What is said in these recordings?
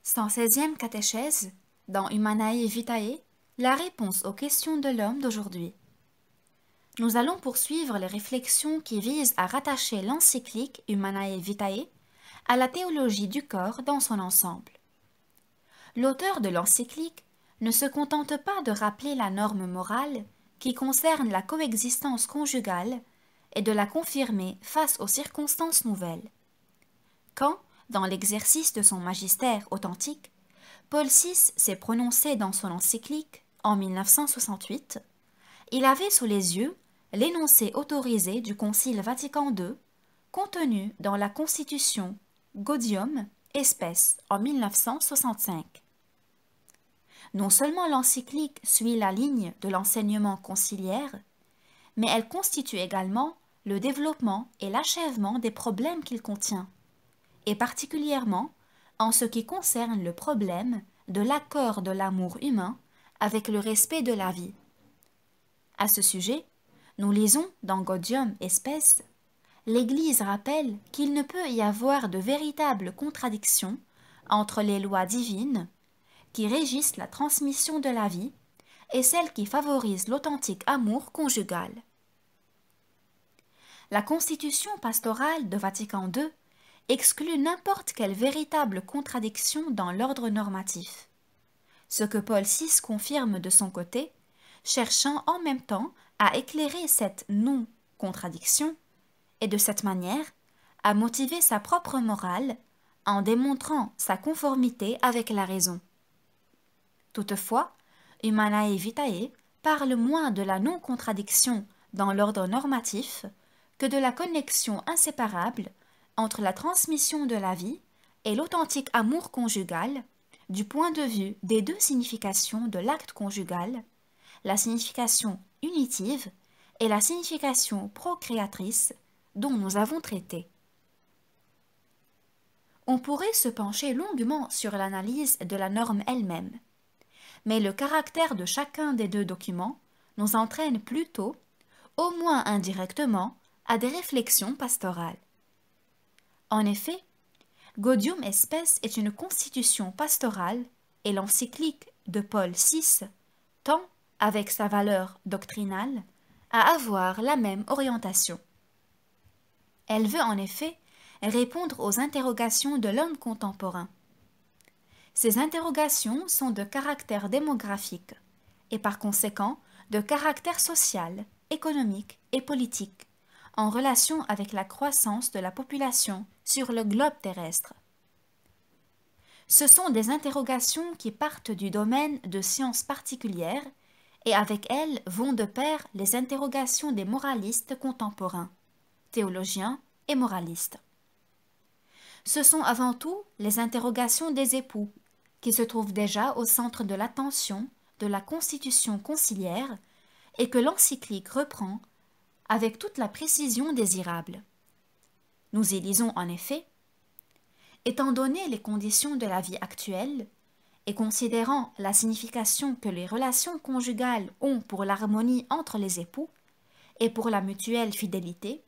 116e catéchèse, dans Humanae Vitae, la réponse aux questions de l'homme d'aujourd'hui. Nous allons poursuivre les réflexions qui visent à rattacher l'encyclique Humanae Vitae à la théologie du corps dans son ensemble. L'auteur de l'encyclique ne se contente pas de rappeler la norme morale qui concerne la coexistence conjugale et de la confirmer face aux circonstances nouvelles. Quand, dans l'exercice de son magistère authentique, Paul VI s'est prononcé dans son encyclique en 1968, il avait sous les yeux l'énoncé autorisé du Concile Vatican II contenu dans la Constitution Gaudium et Spes en 1965. Non seulement l'encyclique suit la ligne de l'enseignement conciliaire, mais elle constitue également le développement et l'achèvement des problèmes qu'il contient, et particulièrement en ce qui concerne le problème de l'accord de l'amour humain avec le respect de la vie. À ce sujet, nous lisons dans Gaudium et Spes, l'Église rappelle qu'il ne peut y avoir de véritable contradiction entre les lois divines qui régissent la transmission de la vie et celles qui favorisent l'authentique amour conjugal. La Constitution pastorale de Vatican II exclut n'importe quelle véritable contradiction dans l'ordre normatif, ce que Paul VI confirme de son côté, cherchant en même temps à éclairer cette non-contradiction et de cette manière à motiver sa propre morale en démontrant sa conformité avec la raison. Toutefois, Humanae Vitae parle moins de la non-contradiction dans l'ordre normatif que de la connexion inséparable entre la transmission de la vie et l'authentique amour conjugal du point de vue des deux significations de l'acte conjugal, la signification unitive et la signification procréatrice dont nous avons traité. On pourrait se pencher longuement sur l'analyse de la norme elle-même, mais le caractère de chacun des deux documents nous entraîne plutôt, au moins indirectement, à des réflexions pastorales. En effet, Gaudium et Spes est une constitution pastorale et l'encyclique de Paul VI tend, avec sa valeur doctrinale, à avoir la même orientation. Elle veut en effet répondre aux interrogations de l'homme contemporain. Ces interrogations sont de caractère démographique et par conséquent de caractère social, économique et politique, en relation avec la croissance de la population sur le globe terrestre. Ce sont des interrogations qui partent du domaine de sciences particulières et avec elles vont de pair les interrogations des moralistes contemporains, théologiens et moralistes. Ce sont avant tout les interrogations des époux qui se trouvent déjà au centre de l'attention de la constitution conciliaire et que l'encyclique reprend avec toute la précision désirable. Nous y lisons en effet, étant donné les conditions de la vie actuelle et considérant la signification que les relations conjugales ont pour l'harmonie entre les époux et pour la mutuelle fidélité,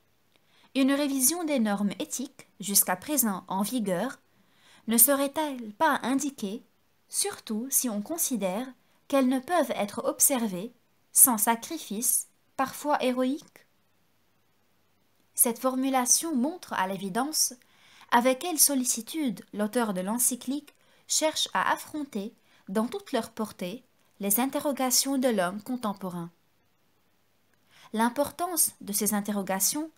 une révision des normes éthiques jusqu'à présent en vigueur ne serait-elle pas indiquée, surtout si on considère qu'elles ne peuvent être observées sans sacrifice, parfois héroïque? Cette formulation montre à l'évidence avec quelle sollicitude l'auteur de l'encyclique cherche à affronter, dans toute leur portée, les interrogations de l'homme contemporain. L'importance de ces interrogations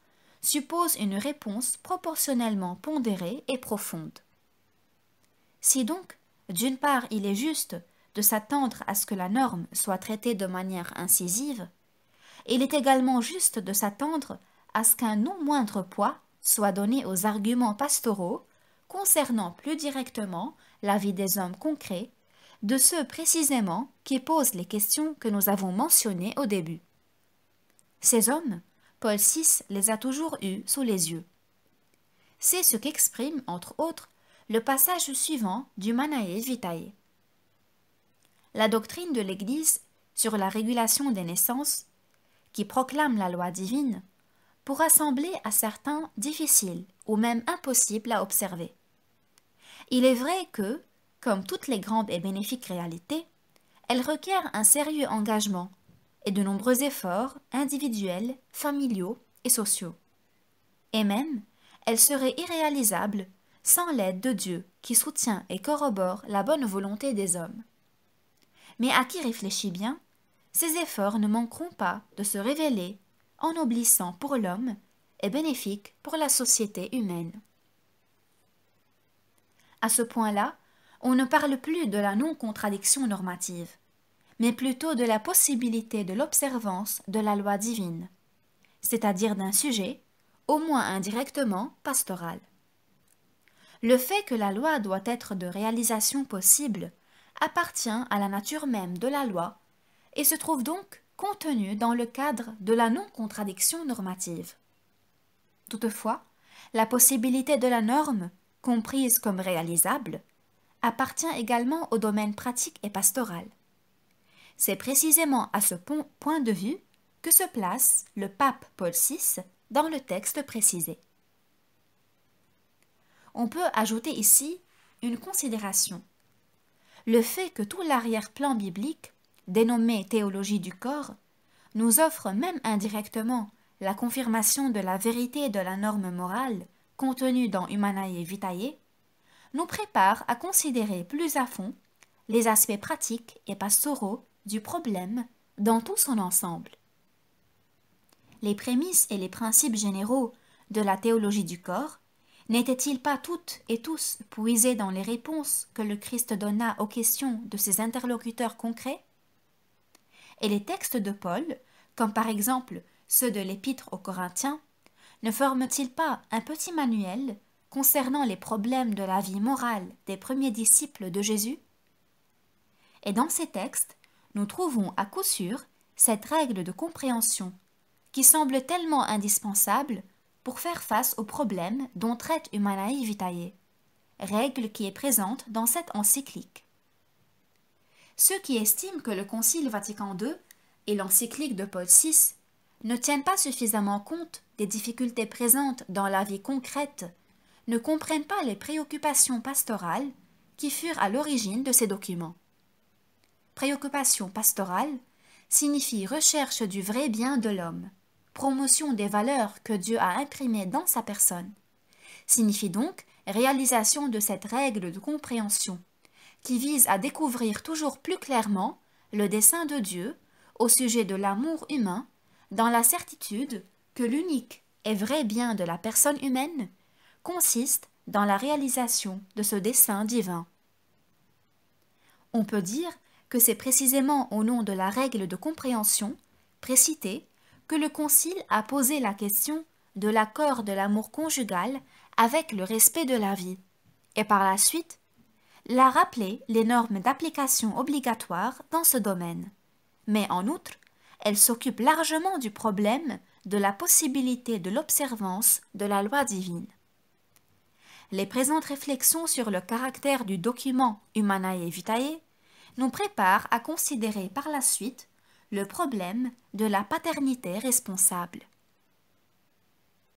suppose une réponse proportionnellement pondérée et profonde. Si donc, d'une part, il est juste de s'attendre à ce que la norme soit traitée de manière incisive, il est également juste de s'attendre à ce qu'un non moindre poids soit donné aux arguments pastoraux concernant plus directement la vie des hommes concrets, de ceux précisément qui posent les questions que nous avons mentionnées au début. Ces hommes, Paul VI les a toujours eus sous les yeux. C'est ce qu'exprime, entre autres, le passage suivant d'Humanae Vitae. La doctrine de l'Église sur la régulation des naissances, qui proclame la loi divine, pourra sembler à certains difficile ou même impossible à observer. Il est vrai que, Comme toutes les grandes et bénéfiques réalités, elle requiert un sérieux engagement et de nombreux efforts individuels, familiaux et sociaux. Et même, elle serait irréalisable sans l'aide de Dieu qui soutient et corrobore la bonne volonté des hommes. Mais à qui réfléchit bien, ces efforts ne manqueront pas de se révéler ennoblissants pour l'homme et bénéfiques pour la société humaine. À ce point-là, on ne parle plus de la non-contradiction normative, mais plutôt de la possibilité de l'observance de la loi divine, c'est-à-dire d'un sujet, au moins indirectement, pastoral. Le fait que la loi doit être de réalisation possible appartient à la nature même de la loi et se trouve donc contenu dans le cadre de la non-contradiction normative. Toutefois, la possibilité de la norme, comprise comme réalisable, appartient également au domaine pratique et pastoral. C'est précisément à ce point de vue que se place le pape Paul VI dans le texte précisé. On peut ajouter ici une considération. Le fait que tout l'arrière-plan biblique, dénommé théologie du corps, nous offre même indirectement la confirmation de la vérité de la norme morale contenue dans Humanae Vitae, nous prépare à considérer plus à fond les aspects pratiques et pastoraux du problème dans tout son ensemble. Les prémices et les principes généraux de la théologie du corps n'étaient-ils pas toutes et tous puisés dans les réponses que le Christ donna aux questions de ses interlocuteurs concrets? Et les textes de Paul, comme par exemple ceux de l'Épître aux Corinthiens, ne forment-ils pas un petit manuel concernant les problèmes de la vie morale des premiers disciples de Jésus? Et dans ces textes, nous trouvons à coup sûr cette règle de compréhension qui semble tellement indispensable pour faire face aux problèmes dont traite Humanae Vitae, règle qui est présente dans cette encyclique. Ceux qui estiment que le Concile Vatican II et l'encyclique de Paul VI ne tiennent pas suffisamment compte des difficultés présentes dans la vie concrète ne comprennent pas les préoccupations pastorales qui furent à l'origine de ces documents. Préoccupation pastorale signifie recherche du vrai bien de l'homme, promotion des valeurs que Dieu a imprimées dans sa personne, signifie donc réalisation de cette règle de compréhension qui vise à découvrir toujours plus clairement le dessein de Dieu au sujet de l'amour humain dans la certitude que l'unique et vrai bien de la personne humaine consiste dans la réalisation de ce dessein divin. On peut dire que c'est précisément au nom de la règle de compréhension précitée que le Concile a posé la question de l'accord de l'amour conjugal avec le respect de la vie, et par la suite l'a rappelé les normes d'application obligatoires dans ce domaine. Mais en outre, elle s'occupe largement du problème de la possibilité de l'observance de la loi divine. Les présentes réflexions sur le caractère du document Humanae Vitae nous préparent à considérer par la suite le problème de la paternité responsable.